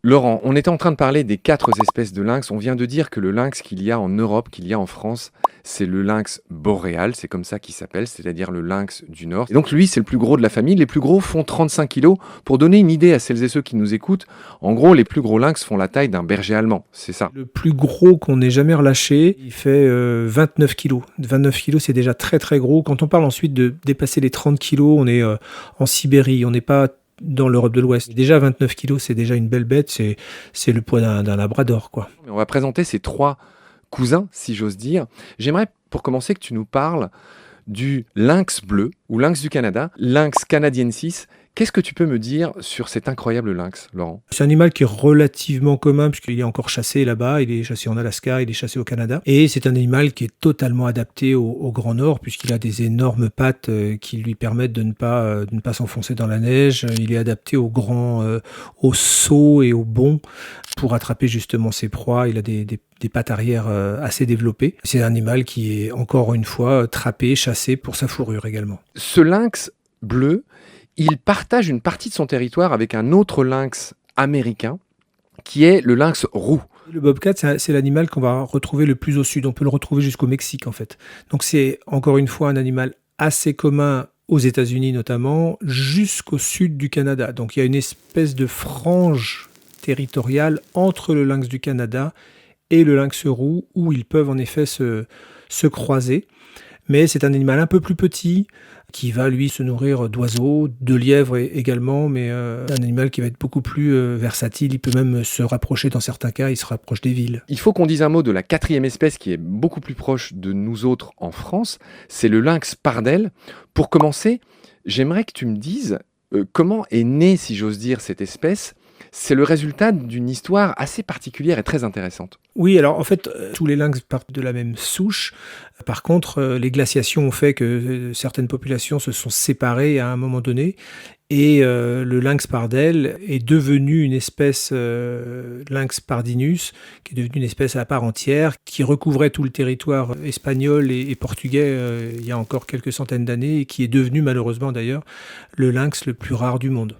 Laurent, on était en train de parler des 4 espèces de lynx. On vient de dire que le lynx qu'il y a en Europe, qu'il y a en France, c'est le lynx boréal, c'est comme ça qu'il s'appelle, c'est-à-dire le lynx du Nord. Et donc lui, c'est le plus gros de la famille. Les plus gros font 35 kilos. Pour donner une idée à celles et ceux qui nous écoutent, en gros, les plus gros lynx font la taille d'un berger allemand, c'est ça. Le plus gros qu'on ait jamais relâché, il fait 29 kilos. 29 kilos, c'est déjà très très gros. Quand on parle ensuite de dépasser les 30 kilos, on est en Sibérie, on n'est pas dans l'Europe de l'Ouest. Déjà 29 kilos, c'est déjà une belle bête, c'est le poids d'un labrador, quoi. Mais on va présenter ces 3 cousins, si j'ose dire. J'aimerais, pour commencer, que tu nous parles du lynx bleu, ou lynx du Canada, lynx canadiensis. Qu'est-ce que tu peux me dire sur cet incroyable lynx, Laurent? C'est un animal qui est relativement commun puisqu'il est encore chassé là-bas, il est chassé en Alaska, il est chassé au Canada. Et c'est un animal qui est totalement adapté au Grand Nord puisqu'il a des énormes pattes qui lui permettent de ne pas s'enfoncer dans la neige. Il est adapté au saut et au bond pour attraper justement ses proies. Il a des pattes arrière assez développées. C'est un animal qui est encore une fois trappé, chassé pour sa fourrure également. Ce lynx bleu, il partage une partie de son territoire avec un autre lynx américain, qui est le lynx roux. Le bobcat, c'est l'animal qu'on va retrouver le plus au sud. On peut le retrouver jusqu'au Mexique, en fait. Donc c'est encore une fois un animal assez commun aux États-Unis notamment, jusqu'au sud du Canada. Donc il y a une espèce de frange territoriale entre le lynx du Canada et le lynx roux, où ils peuvent en effet se croiser. Mais c'est un animal un peu plus petit, qui va lui se nourrir d'oiseaux, de lièvres également, mais un animal qui va être beaucoup plus versatile. Il peut même se rapprocher, dans certains cas, il se rapproche des villes. Il faut qu'on dise un mot de la 4e espèce qui est beaucoup plus proche de nous autres en France, c'est le lynx pardel. Pour commencer, j'aimerais que tu me dises comment est née, si j'ose dire, cette espèce. C'est le résultat d'une histoire assez particulière et très intéressante. Oui, alors en fait, tous les lynx partent de la même souche. Par contre, les glaciations ont fait que certaines populations se sont séparées à un moment donné. Et le lynx pardel est devenu une espèce lynx pardinus, qui est devenue une espèce à part entière, qui recouvrait tout le territoire espagnol et portugais il y a encore quelques centaines d'années, et qui est devenu malheureusement d'ailleurs le lynx le plus rare du monde.